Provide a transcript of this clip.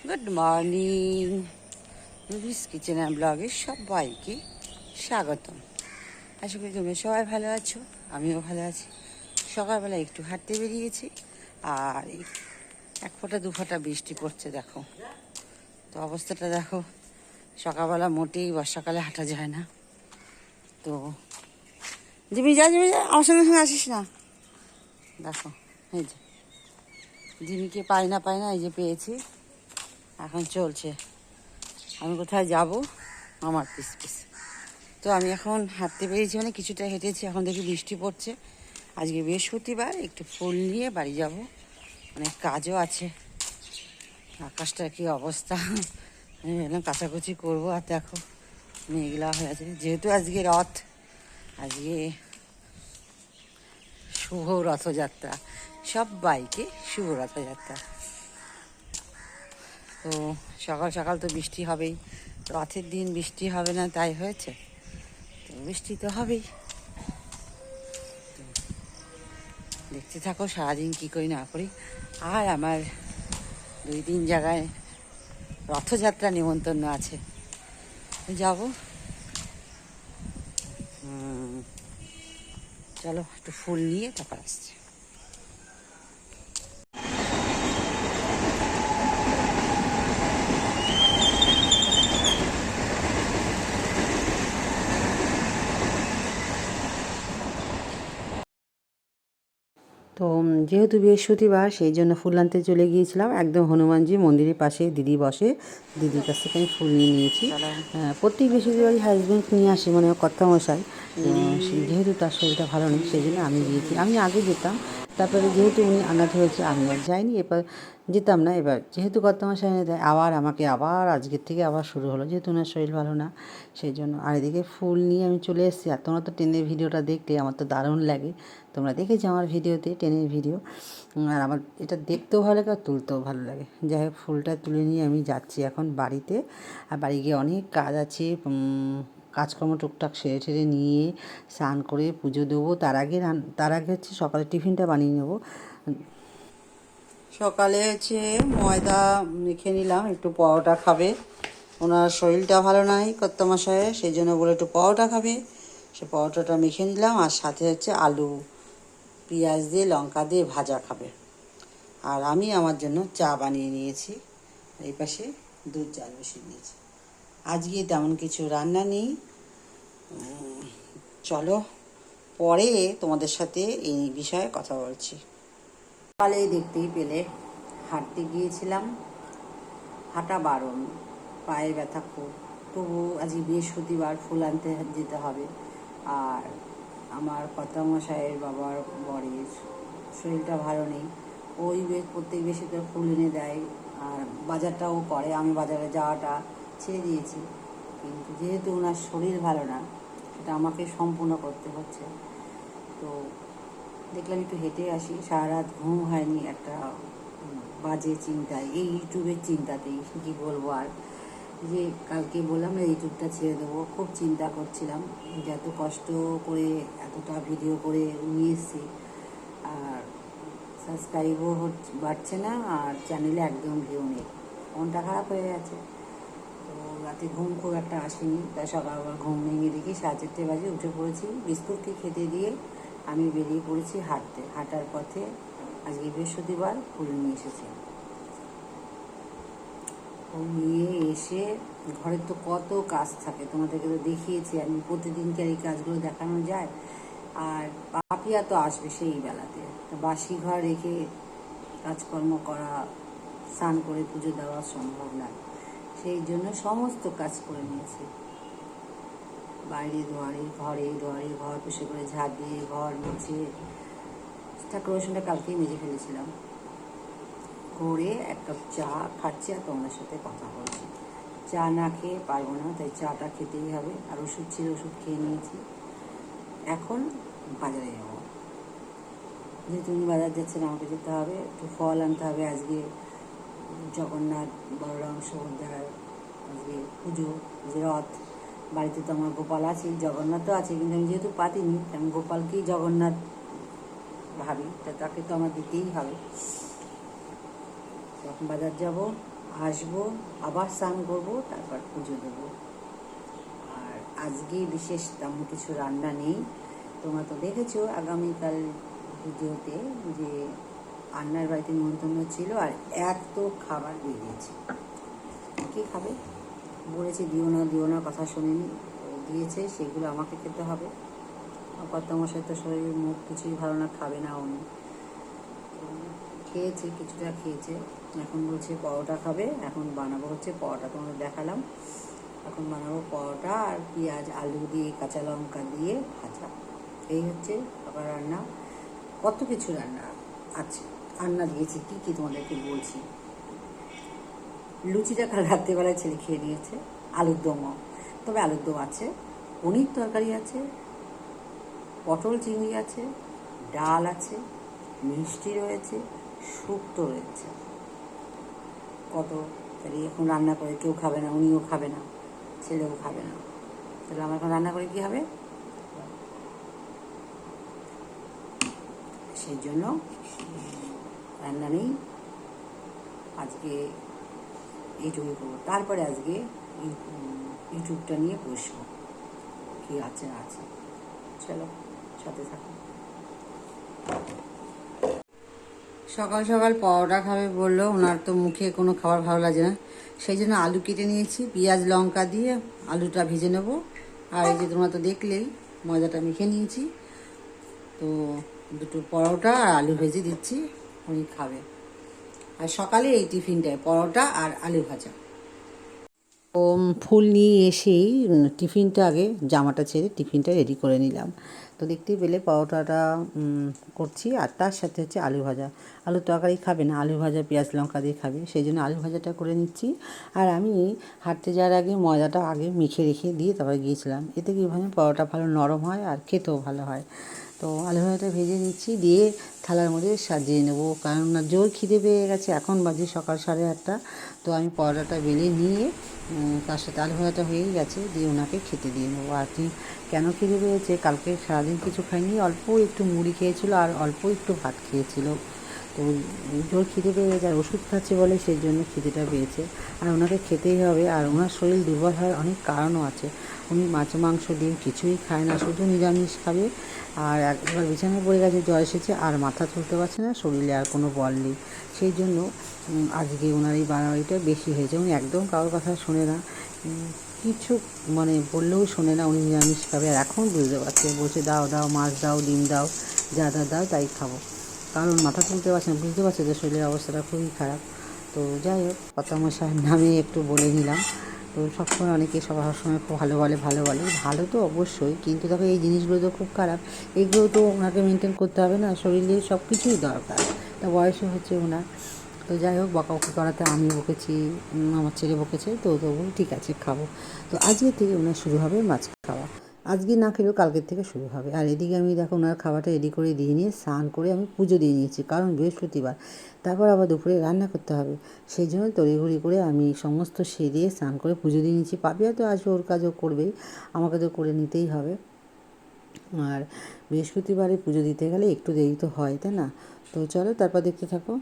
Good morning, রুবিস kitchen and ব্লগে সবাইকে স্বাগতম। আশা করি তোমরা সবাই ভালো আছো, আমিও ভালো আছি। সকালবেলা একটু হাঁটতে বেরিয়েছি, আর এক ফোঁটা দু ফোঁটা বৃষ্টি পড়ছে। দেখো তো অবস্থাটা দেখো, সকালবেলা মোটেই বর্ষাকালে হাঁটা যায় না। তো জিমি যা আমার সঙ্গে সঙ্গে আসিস না। দেখো এই যে জিমিকে পাই না এই যে পেয়েছি, এখন চলছে। আমি কোথায় যাব, আমার পিস পিস। তো আমি এখন হাঁটতে বেরিয়েছি, মানে কিছুটা হেঁটেছি, এখন দেখি বৃষ্টি পড়ছে। আজকে বৃহস্পতিবার, একটু ফুল নিয়ে বাড়ি যাব, অনেক কাজও আছে। আকাশটার কি অবস্থা, আমি এলাম কাচাকুচি করবো। আর দেখো মেঘলা হয়ে আছে, যেহেতু আজকে রথ, আজকে শুভ রথযাত্রা, সবাইকে শুভ রথযাত্রা। তো সকাল সকাল তো বৃষ্টি হবেই, রথের দিন বৃষ্টি হবে না তাই হয়েছে? তো বৃষ্টি তো হবেই। দেখতে থাকো সারাদিন কী করি না করি। আর আমার 2-3 জায়গায় রথযাত্রা নিমন্ত্রণ আছে, যাব। চলো একটু ফুল নিয়ে তারপর আসছি। তো যেহেতু বৃহস্পতিবার, সেই জন্য ফুল আনতে চলে গিয়েছিলাম একদম হনুমানজি মন্দিরের পাশে। দিদি বসে, দিদির কাছ থেকে আমি ফুল নিয়ে নিয়েছি। প্রত্যেক বৃহস্পতিবারই হাজব্যান্ড নিয়ে আসে, মানে কর্তামশাই। যেহেতু তার শরীরটা ভালো নেই, সেই জন্য আমি গিয়েছি। আমি আগে যেতাম, তারপরে যেহেতু উনি আনাথ হয়েছে আমি আর যাইনি, এবার যেতাম না। এবার যেহেতু কর্তামশাই এনে দেয়, আমাকে আজকের থেকে আবার শুরু হলো, যেহেতু ওনার শরীর ভালো না, সেই জন্য। আর এদিকে ফুল নিয়ে আমি চলে এসেছি। আর তোমরা তো ট্রেনের ভিডিওটা দেখলে, আমার তো দারুণ লাগে। তোমরা দেখেছো আমার ভিডিওতে, ট্রেনের ভিডিও। আর আমার এটা দেখতেও ভালো লাগে আর তুলতেও ভালো লাগে। যাই হোক, ফুলটা তুলে নিয়ে আমি যাচ্ছি এখন বাড়িতে। আর বাড়ি গিয়ে অনেক কাজ আছে, কাজকর্ম টুকটাক সেরে নিয়ে স্নান করে পুজো দেবো। তার আগে হচ্ছে সকালে টিফিনটা বানিয়ে নেবো। সকালে হচ্ছে ময়দা মেখে নিলাম, একটু পরোটা খাবে। ওনার শরীরটা ভালো নাই কর্তামশায়ের, সেই জন্য বলে একটু পরোটা খাবে। সে পরোটাটা মেখে নিলাম, আর সাথে হচ্ছে আলু পেঁয়াজ দিয়ে লঙ্কা দিয়ে ভাজা খাবে। আর আমি আমার জন্য চা বানিয়ে নিয়েছি, এই পাশে দুধ চাল বসিয়ে নিয়েছি। আজকে তেমন কিছু রান্না নেই। চলো পরে তোমাদের সাথে এই বিষয়ে কথা বলছি। সকালে দেখতেই পেলে হাঁটতে গিয়েছিলাম, হাঁটা বারণ, পায়ে ব্যথা খুব। তবু আজকে বৃহস্পতিবার, ফুল আনতে যেতে হবে। আর আমার কর্তামশাইয়ের বাবার বরের শরীরটা ভালো নেই, ওই প্রত্যেক বৃহস্পতিবার ফুল এনে দেয়, আর বাজারটাও করে। আমি বাজারে যাওয়াটা ছেড়ে দিয়েছি, কিন্তু যেহেতু ওনার শরীর ভালো না, সেটা আমাকে সম্পূর্ণ করতে হচ্ছে। তো দেখলাম একটু হেঁটে আসি। সারা রাত ঘুম হয়নি, একটা বাজে চিন্তায়, এই ইউটিউবের চিন্তাতেই কী বলবো। আর যে কালকে বললাম না ইউটিউবটা ছেড়ে দেবো, খুব চিন্তা করছিলাম যে এত কষ্ট করে এতটা ভিডিও করে নিয়ে এসেছি, আর সাবস্ক্রাইবও বাড়ছে না, আর চ্যানেলে একদম ভিউ নেই, মনটা খারাপ হয়ে গেছে। তো রাতে ঘুম খুব একটা আসেনি, তাই সকালবেলা ঘুম ভেঙে দেখি 4:30 বাজে উঠে পড়েছি। বিস্কুটকে খেতে দিয়ে আমি বেরিয়ে পড়েছি হাঁটতে। হাঁটার পথে আজকে বৃহস্পতিবার ফুল নিয়ে এসেছি। ফুল নিয়ে এসে ঘরের তো কত কাজ থাকে, তোমাদেরকে তো দেখিয়েছি আমি, প্রতিদিনকার এই কাজগুলো দেখানো যায়। আর পাপিয়া তো আসবে সেই বেলাতে, বাসি ঘর রেখে কাজকর্ম করা, স্নান করে পুজো দেওয়া সম্ভব নয়। সেই জন্য সমস্ত কাজ করে নিয়েছি, বাইরে দুয়ারে ঘরে ঘর পুষে করে ঝাড় দিয়ে ঘর মুছে, ঠাকুর বাসনটা কালকেই মেজে ফেলেছিলাম। করে এক কাপ চা খাচ্ছি আর তোমাদের সাথে কথা বলছি। চা না খেয়ে পারবো না, তাই চাটা খেতেই হবে। আর ওষুধ ছিল, ওষুধ খেয়ে নিয়েছি। এখন বাজারে যাবো, যেহেতু উনি বাজার যাচ্ছেন, আমাকে যেতে হবে। একটু ফল আনতে হবে। আজকে জগন্নাথ বলরাম সুভদ্রার আজকে পুজো, যে রথ। বাড়িতে তো আমার গোপাল আছেই, জগন্নাথ তো আছে, কিন্তু আমি যেহেতু পাতিনি, আমি গোপালকেই জগন্নাথ ভাবি, তাকে তো আমার দিতেই হবে। তখন বাজার যাব। আসবো, আবার স্নান করবো, তারপর পুজো দেবো। আর আজকে বিশেষ তেমন কিছু রান্না নেই। তোমরা তো দেখেছো আগামীকাল ভিডিওতে যে আন্নার বাড়িতে নিমন্ত্রণ ছিল, আর এত খাবার বেরিয়েছে। কে খাবে? বলেছে দিও না কথা শুনিনি, দিয়েছে, সেগুলো আমাকে খেতে হবে। কর্তামশাই তো শরীর মুখ কিছুই ভালো না, খাবে না উনি। খেয়েছে, কিছুটা খেয়েছে। এখন বলছে পরোটা খাবে। এখন বানাবো হচ্ছে পরোটা, তোমাদের দেখালাম। এখন বানাবো পরোটা আর পেঁয়াজ আলু দিয়ে কাঁচা লঙ্কা দিয়ে ভাজা। এই হচ্ছে সকাল রান্না। কত কিছু রান্না আছে, রান্না দিয়েছি কী কী তোমাদেরকে বলছি। লুচিটা কাল রাত্রিবেলায় ছেলে খেয়ে নিয়েছে, আলুর দমও, তবে আলুর দম আছে, পনির তরকারি আছে, পটল চিংড়ি আছে, ডাল আছে, মিষ্টি রয়েছে, শুক্তো রয়েছে। কত তাহলে এখন রান্না করে কেউ খাবে না, উনিও খাবে না, ছেলেও খাবে না, তাহলে আমার এখন রান্না করে কী হবে? সেই জন্য রান্না নেই আজকে, এইটুকুই করবো। তারপরে আজকে ইউটিউবটা নিয়ে বসবো, কী আছে না আছে। চলো সাথে থাকো। সকাল সকাল পরোটা খাবে বললো, ওনার তো মুখে কোনো খাবার ভালো লাগে না, সেই জন্য আলু কেটে নিয়েছি, পেঁয়াজ লঙ্কা দিয়ে আলুটা ভেজে নেবো। আর এই যে তোমরা তো দেখলেই ময়দাটা মেখে নিয়েছি, তো দুটো পরোটা আর আলু ভেজে দিচ্ছি, উনি খাবে। আর সকালে এই টিফিনটায় পরোটা আর আলু ভাজা। ও ফুল নিয়ে এসেই টিফিনটা আগে জামাটা ছেড়ে টিফিনটা রেডি করে নিলাম। তো দেখতেই পেলে পরোটাটা করছি, আর তার সাথে হচ্ছে আলু ভাজা। আলুর তরকারি খাবে না, আলু ভাজা পেঁয়াজ লঙ্কা দিয়ে খাবে, সেই জন্য আলু ভাজাটা করে নিচ্ছি। আর আমি হাঁটতে যাওয়ার আগে ময়দাটা আগে মেখে রেখে দিয়ে তারপরে গিয়েছিলাম, এতে কি মানে পরোটা ভালো নরম হয় আর খেতেও ভালো হয়। তো আলু ভাজাটা ভেজে নিচ্ছি, দিয়ে থালার মধ্যে সাজিয়ে নেবো, কারণ না জোর খিদে পেয়ে গেছে, এখন বাজে সকাল 8:30। তো আমি পরোটাটা বেলে নিয়ে তার সাথে আলু ভাজাটা হয়েই গেছে, দিয়ে ওনাকে খেতে দিয়ে নেবো। আর কি কেন খিদে পেয়েছে, কালকে সারাদিন কিছু খাইনি, অল্প একটু মুড়ি খেয়েছিল আর অল্প একটু ভাত খেয়েছিল। তো জোর খিদে পেয়ে গেছে, আর ওষুধ খাচ্ছে বলে সেই জন্য খিদেটা পেয়েছে, আর ওনাকে খেতেই হবে। আর ওনার শরীর দুর্বল হওয়ার অনেক কারণও আছে, উনি মাছ মাংস ডিম কিছুই খায় না, শুধু নিরামিষ খাবে। আর একবার বিছানায় পড়ে গেছে, জ্বর এসেছে, আর মাথা তুলতে পারছে না, শরীরে আর কোনো বল নেই। সেই জন্য আজকে ওনার এই বাড়াবাড়িটা বেশি হয়েছে। উনি একদম কারোর কথা শোনে না, কিছু মানে বললেও শোনে না, উনি নিরামিষ খাবে। আর এখন বুঝতে পারছে, বলছে দাও দাও, মাছ দাও, ডিম দাও, যা দাও তাই খাবো, কারণ মাথা তুলতে পারছে না, বুঝতে পারছে যে শরীরের অবস্থাটা খুবই খারাপ। তো যাই হোক, কর্তামশাইয়ের নামে একটু বলে নিলাম। তো সবসময় অনেকে সবসময় খুব ভালো বলে, ভালো তো অবশ্যই, কিন্তু দেখো এই জিনিসগুলো তো খুব খারাপ, এগুলো তো ওনাকে মেনটেন করতে হবে না, শরীরে সব কিছুই দরকার। তা বয়সও হচ্ছে ওনার। তো যাই হোক, বকাবকি করাতে আমি বকেছি, আমার ছেলে বকেছে, তো তবু ঠিক আছে খাবো। তো আজকের থেকে ওনার শুরু হবে মাছ খাওয়া, আজকে না খেলেও কালকের থেকে শুরু হবে। আর এদিকে আমি দেখো ওনার খাবারটা রেডি করে দিয়ে নিয়ে স্নান করে আমি পুজো দিয়ে নিয়েছি, কারণ বৃহস্পতিবার, তারপর আবার দুপুরে রান্না করতে হবে। সেই জন্য তড়িঘড়ি করে আমি সমস্ত সেরে স্নান করে পুজো দিয়ে নিয়েছি। পাপিয়া তো আসবে, ওর কাজও করবেই, আমাকে তো করে নিতেই হবে। আর বৃহস্পতিবারে পুজো দিতে গেলে একটু দেরি তো হয়, তাই না? তো চলো তারপর দেখতে থাকো।